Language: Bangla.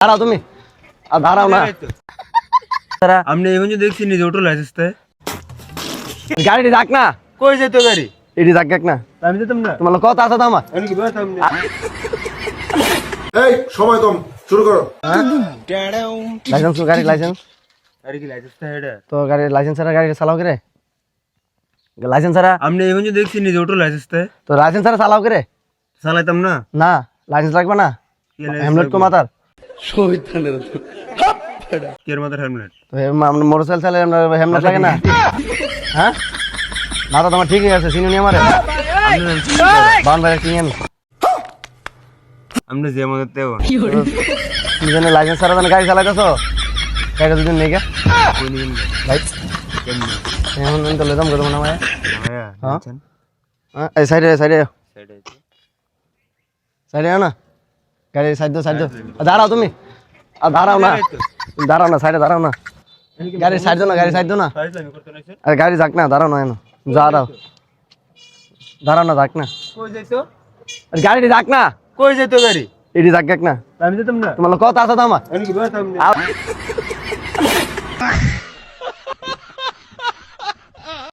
দাঁড়াও তুমি আর দাঁড়াও না আপনি এখন যে দেখছি নিজে অটো লাইসেন্স তাই গাড়িটি যাক না কই যেত গাড়ি এটি যাক না আমি যেতাম না তোমার কথা আছে তো আমার আমি কি বলতাম না এই সময় কম শুরু করো লাইসেন্স গাড়ি লাইসেন্স আরে কি লাইসেন্স তাই এটা তো গাড়ি লাইসেন্স ছাড়া গাড়ি চালাও করে লাইসেন্স ছাড়া আপনি এখন যে দেখছি নিজে অটো লাইসেন্স তাই তো লাইসেন্স ছাড়া চালাও করে চালাইতাম না না লাইসেন্স লাগবে না কি license হেমলেট কো লাগবে? মাতার কের মাথার হেলমেট তো মোটরসাইকেল চালে হেমলেট লাগে না হ্যাঁ মাথা তোমার ঠিকই আছে চিনি আমারে বান ভাই চিনি আমি আপনি যে আমাদের তেও তুমি জানো লাইসেন্স ছাড়া জানো গাড়ি চালাইতেছো গাড়িটা দুদিন নেই গা কই নিবেন ভাই কেমনে এখন তো লেদাম গো তোমার ভাইয়া হ্যাঁ? আছেন এই সাইডে সাইডে সাইডে সাইডে না গাড়ি সাইড দাও দাঁড়াও তুমি আর দাঁড়াও না দাঁড়াও না সাইডে দাঁড়াও না গাড়ি সাইড দাও না গাড়ি সাইড দাও না সাইড আমি করতে নাইছে আরে গাড়ি যাক না দাঁড়াও না এনো দাঁড়াও দাঁড়াও না যাক না কই যাইতো আরে গাড়িটি যাক না কই যেত গাড়ি এটি যাক না আমি যেতাম না তোমার কথা আছে তো আমার আমি কি বলতাম না